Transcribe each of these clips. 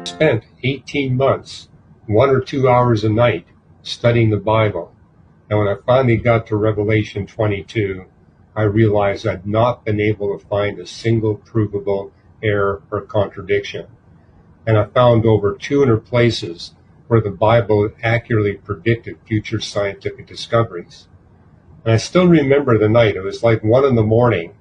Spent 18 months, 1 or 2 hours a night, studying the Bible. And when I finally got to Revelation 22, I realized I'd not been able to find a single provable error or contradiction. And I found over 200 places where the Bible accurately predicted future scientific discoveries. And I still remember the night. It was like 1 in the morning.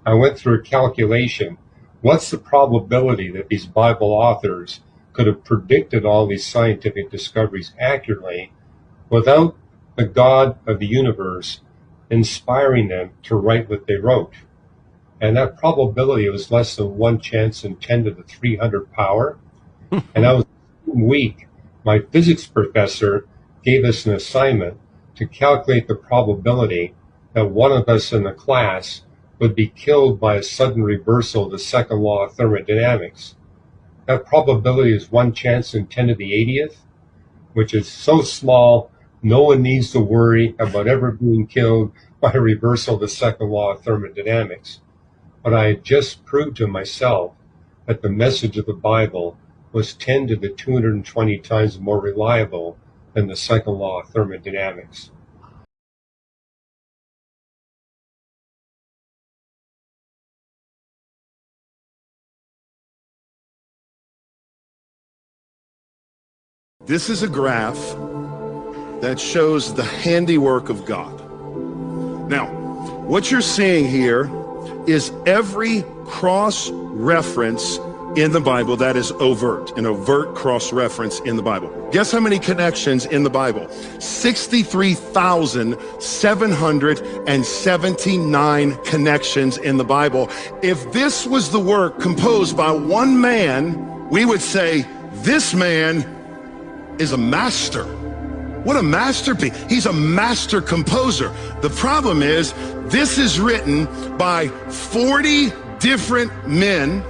I went through a calculation. What's the probability that these Bible authors could have predicted all these scientific discoveries accurately without the God of the universe inspiring them to write what they wrote? And that probability was less than 1 chance in 10 to the 300 power. And that was week. My physics professor gave us an assignment to calculate the probability that one of us in the class would be killed by a sudden reversal of the second law of thermodynamics. That probability is 1 chance in 10 to the 80th, which is so small, no one needs to worry about ever being killed by a reversal of the second law of thermodynamics. But I had just proved to myself that the message of the Bible was 10 to the 220 times more reliable than the second law of thermodynamics. This is a graph that shows the handiwork of God. Now, what you're seeing here is every cross-reference in the Bible that is overt, an overt cross-reference in the Bible. Guess how many connections in the Bible? 63,779 connections in the Bible. If this was the work composed by one man, we would say, this man is a master. What a masterpiece. He's a master composer. The problem is, this is written by 40 different men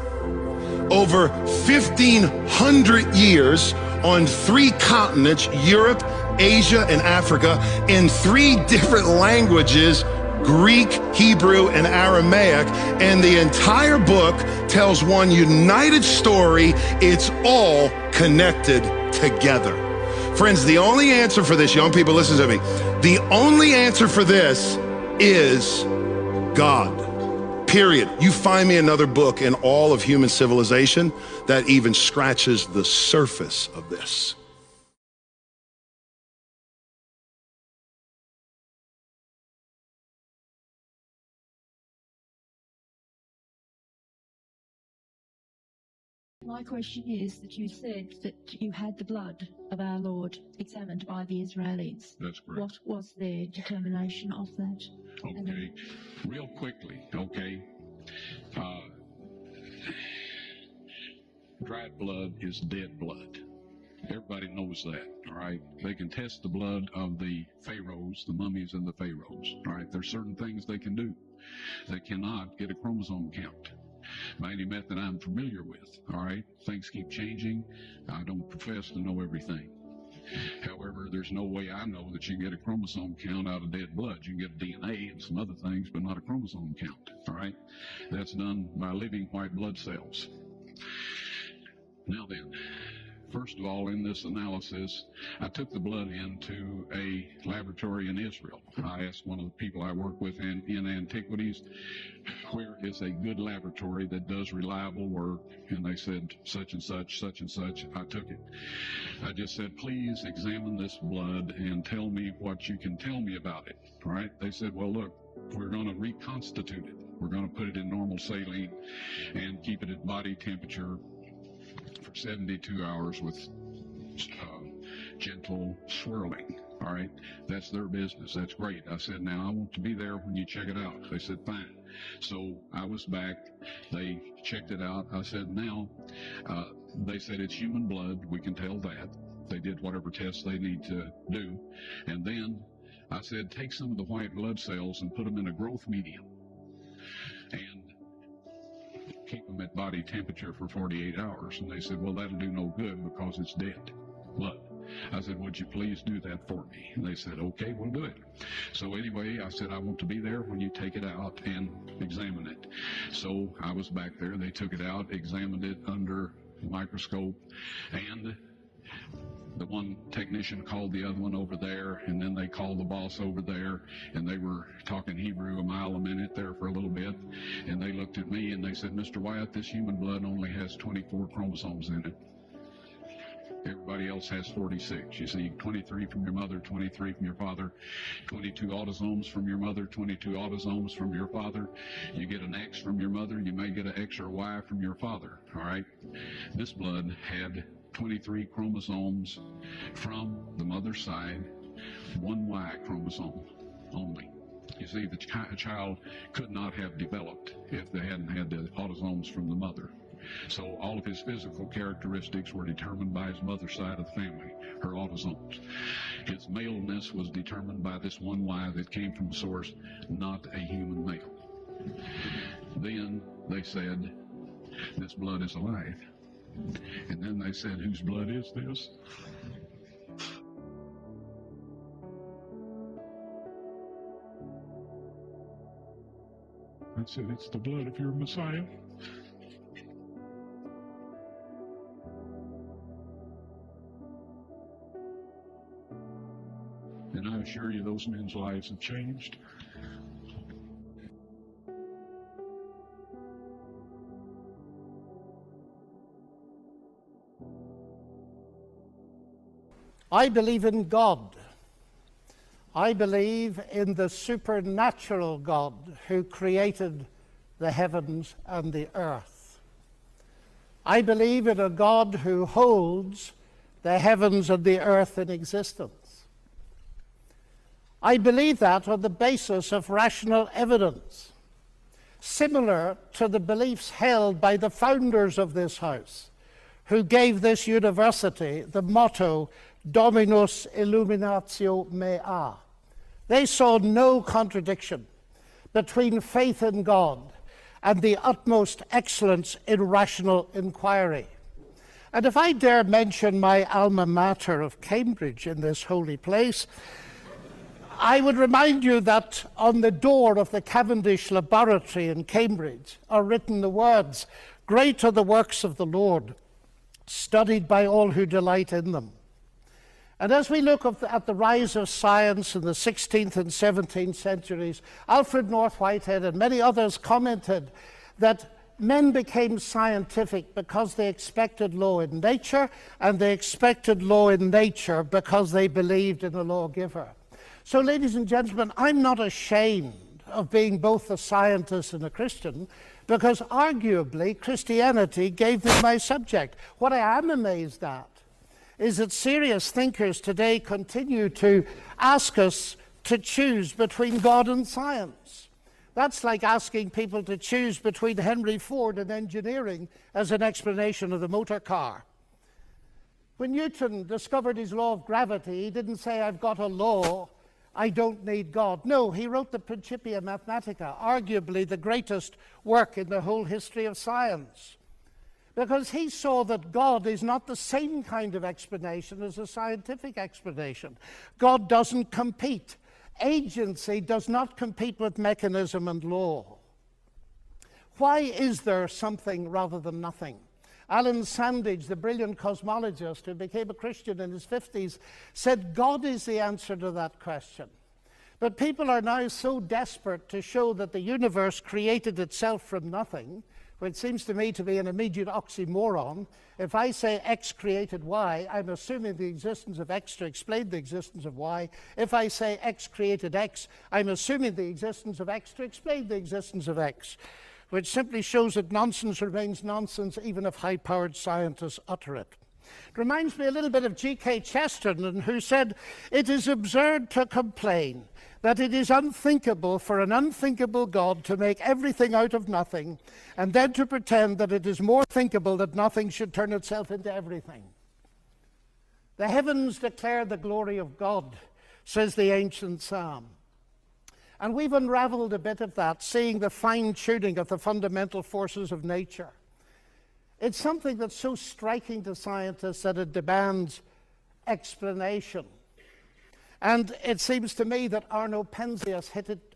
over 1,500 years on 3 continents, Europe, Asia, and Africa, in 3 different languages, Greek, Hebrew, and Aramaic, and the entire book tells one united story. It's all connected together. Friends, the only answer for this, young people, listen to me. The only answer for this is God. Period. You find me another book in all of human civilization that even scratches the surface of this. My question is that you said that you had the blood of our Lord examined by the Israelis. That's correct. What was their determination of that? Okay, real quickly, okay. Dried blood is dead blood. Everybody knows that, all right? They can test the blood of the pharaohs, the mummies and the pharaohs, all right? There's certain things they can do. They cannot get a chromosome count by any method I'm familiar with, all right? Things keep changing. I don't profess to know everything. However, there's no way I know that you can get a chromosome count out of dead blood. You can get DNA and some other things, but not a chromosome count, all right? That's done by living white blood cells. Now then, first of all, in this analysis, I took the blood into a laboratory in Israel. I asked one of the people I work with in antiquities, where is a good laboratory that does reliable work? And they said, such and such, such and such. I took it. I just said, please examine this blood and tell me what you can tell me about it. All right? They said, well, look, we're going to reconstitute it. We're going to put it in normal saline and keep it at body temperature for 72 hours with gentle swirling. All right, that's their business. That's great. I said, now I want to be there when you check it out. They said, fine. So I was back. They checked it out. I said, now, they said it's human blood. We can tell that. They did whatever tests they need to do. And then I said, take some of the white blood cells and put them in a growth medium and keep them at body temperature for 48 hours. And they said, well, that'll do no good because it's dead blood. I said, would you please do that for me? And they said, okay, we'll do it. So anyway, I said, I want to be there when you take it out and examine it. So I was back there. They took it out, examined it under microscope, and the one technician called the other one over there, and then they called the boss over there, and they were talking Hebrew a mile a minute there for a little bit, and they looked at me and they said, "Mr. Wyatt, this human blood only has 24 chromosomes in it. Everybody else has 46. You see, 23 from your mother, 23 from your father, 22 autosomes from your mother, 22 autosomes from your father. You get an X from your mother, you may get an X or Y from your father, all right? This blood had 23 chromosomes from the mother's side, one Y chromosome only. You see, the child could not have developed if they hadn't had the autosomes from the mother. So all of his physical characteristics were determined by his mother's side of the family, her autosomes. His maleness was determined by this one Y that came from a source, not a human male. Then they said, this blood is alive. And then they said, whose blood is this? I said, it's the blood of your Messiah. And I assure you, those men's lives have changed. I believe in God. I believe in the supernatural God who created the heavens and the earth. I believe in a God who holds the heavens and the earth in existence. I believe that on the basis of rational evidence, similar to the beliefs held by the founders of this house, who gave this university the motto, Dominus Illuminatio Mea. They saw no contradiction between faith in God and the utmost excellence in rational inquiry. And if I dare mention my alma mater of Cambridge in this holy place, I would remind you that on the door of the Cavendish Laboratory in Cambridge are written the words, "Great are the works of the Lord, studied by all who delight in them." And as we look at the rise of science in the 16th and 17th centuries, Alfred North Whitehead and many others commented that men became scientific because they expected law in nature, and they expected law in nature because they believed in a lawgiver. So, ladies and gentlemen, I'm not ashamed of being both a scientist and a Christian, because arguably Christianity gave me my subject. What I am amazed at is that serious thinkers today continue to ask us to choose between God and science. That's like asking people to choose between Henry Ford and engineering as an explanation of the motor car. When Newton discovered his law of gravity, he didn't say, I've got a law, I don't need God. No, he wrote the Principia Mathematica, arguably the greatest work in the whole history of science, because he saw that God is not the same kind of explanation as a scientific explanation. God doesn't compete. Agency does not compete with mechanism and law. Why is there something rather than nothing? Alan Sandage, the brilliant cosmologist who became a Christian in his 50s, said God is the answer to that question. But people are now so desperate to show that the universe created itself from nothing, which seems to me to be an immediate oxymoron. If I say X created Y, I'm assuming the existence of X to explain the existence of Y. If I say X created X, I'm assuming the existence of X to explain the existence of X, which simply shows that nonsense remains nonsense even if high-powered scientists utter it. It reminds me a little bit of G.K. Chesterton, who said, "It is absurd to complain that it is unthinkable for an unthinkable God to make everything out of nothing, and then to pretend that it is more thinkable that nothing should turn itself into everything." The heavens declare the glory of God, says the ancient psalm. And we've unraveled a bit of that, seeing the fine-tuning of the fundamental forces of nature. It's something that's so striking to scientists that it demands explanation. And it seems to me that Arno Penzias hit it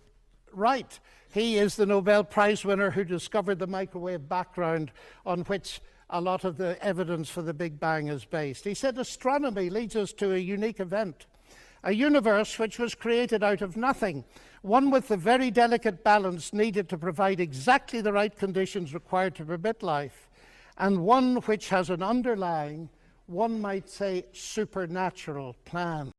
right. He is the Nobel Prize winner who discovered the microwave background on which a lot of the evidence for the Big Bang is based. He said astronomy leads us to a unique event, a universe which was created out of nothing, one with the very delicate balance needed to provide exactly the right conditions required to permit life, and one which has an underlying, one might say, supernatural plan.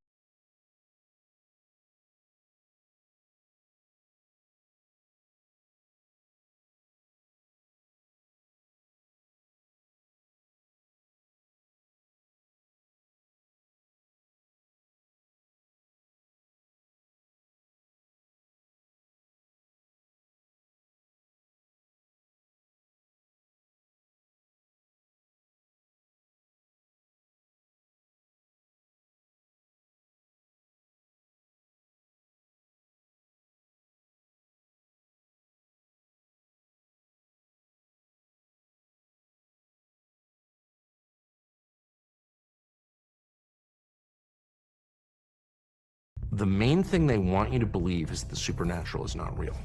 The main thing they want you to believe is the supernatural is not real.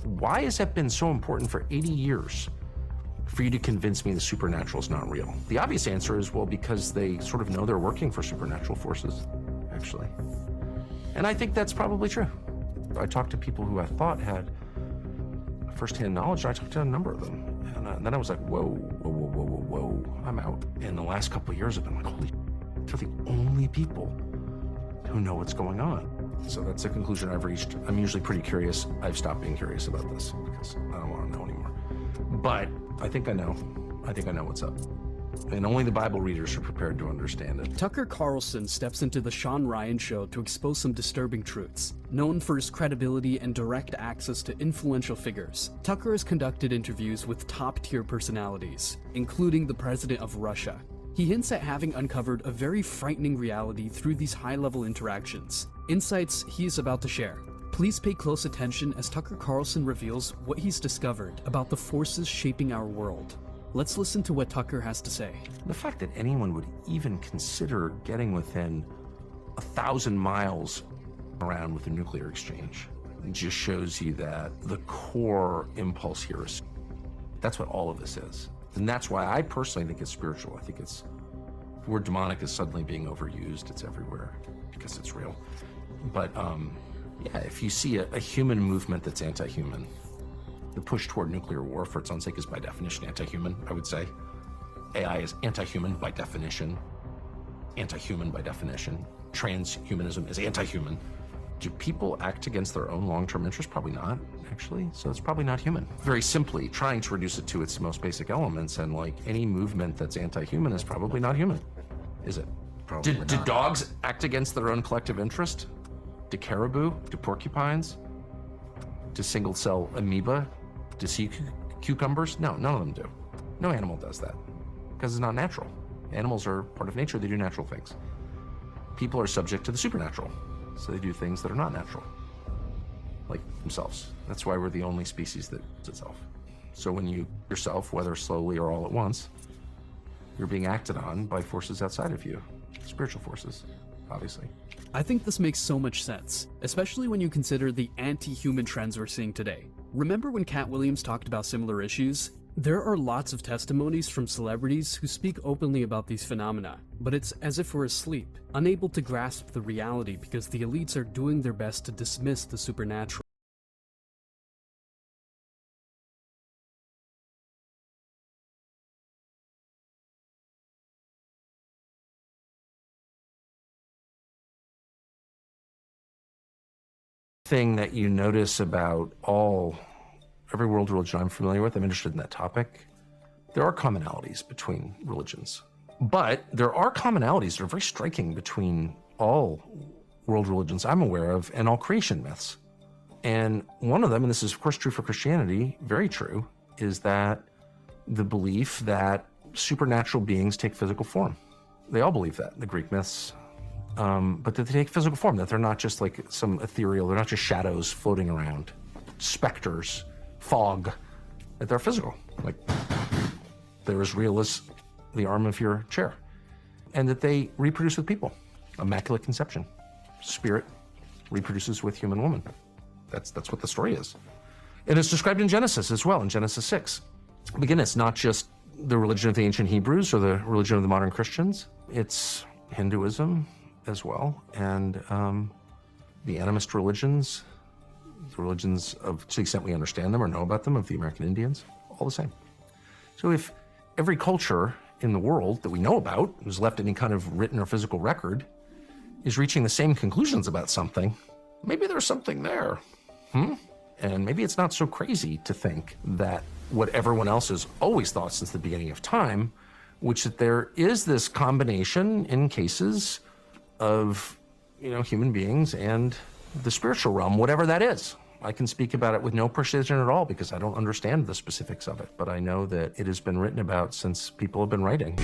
Why has that been so important for 80 years for you to convince me the supernatural is not real? The obvious answer is, well, because they sort of know they're working for supernatural forces, actually. And I think that's probably true. I talked to people who I thought had firsthand knowledge. I talked to a number of them. And then I was like, whoa, I'm out. And the last couple of years I've been like, holy, they're the only people who know what's going on. So that's the conclusion I've reached. I'm usually pretty curious. I've stopped being curious about this because I don't want to know anymore. But I think I know. I think I know what's up. And only the Bible readers are prepared to understand it. Tucker Carlson steps into the Sean Ryan Show to expose some disturbing truths. Known for his credibility and direct access to influential figures, Tucker has conducted interviews with top-tier personalities, including the president of Russia. He hints at having uncovered a very frightening reality through these high-level interactions, insights he is about to share. Please pay close attention as Tucker Carlson reveals what he's discovered about the forces shaping our world. Let's listen to what Tucker has to say. The fact that anyone would even consider getting within 1,000 miles around with a nuclear exchange just shows you that the core impulse here is, that's what all of this is. And that's why I personally think it's spiritual. I think it's, the word demonic is suddenly being overused. It's everywhere because it's real. But yeah, if you see a human movement that's anti-human, the push toward nuclear war, for its own sake, is by definition anti-human, I would say. AI is anti-human by definition. Anti-human by definition. Transhumanism is anti-human. Do people act against their own long-term interests? Probably not, actually. So it's probably not human. Very simply, trying to reduce it to its most basic elements, and like any movement that's anti-human is probably not human, is it? Probably not. Do dogs act against their own collective interest? Do caribou? Do porcupines? Do single-cell amoeba? Do sea cucumbers? No, none of them do. No animal does that because it's not natural. Animals are part of nature. They do natural things. People are subject to the supernatural. So they do things that are not natural, like themselves. That's why we're the only species that does itself. So when you yourself, whether slowly or all at once, you're being acted on by forces outside of you, spiritual forces, obviously. I think this makes so much sense, especially when you consider the anti-human trends we're seeing today. Remember when Cat Williams talked about similar issues? There are lots of testimonies from celebrities who speak openly about these phenomena, but it's as if we're asleep, unable to grasp the reality because the elites are doing their best to dismiss the supernatural. Thing that you notice about every world religion I'm familiar with, I'm interested in that topic. There are commonalities between religions, but there are commonalities that are very striking between all world religions I'm aware of and all creation myths. And one of them, and this is of course true for Christianity, very true, is that the belief that supernatural beings take physical form. They all believe that, the Greek myths, but that they take physical form, that they're not just like some ethereal, they're not just shadows floating around, specters, fog, that they're physical, like they're as real as the arm of your chair, and that they reproduce with people. Immaculate conception. Spirit reproduces with human woman. That's what the story is. And it's described in Genesis as well, in Genesis 6. But again, it's not just the religion of the ancient Hebrews or the religion of the modern Christians. It's Hinduism as well, and the animist religions, the religions of, to the extent we understand them or know about them, of the American Indians, all the same. So if every culture in the world that we know about, who's left any kind of written or physical record, is reaching the same conclusions about something, maybe there's something there. And maybe it's not so crazy to think that what everyone else has always thought since the beginning of time, which that there is this combination in cases of, human beings and the spiritual realm, whatever that is. I can speak about it with no precision at all because I don't understand the specifics of it, but I know that it has been written about since people have been writing.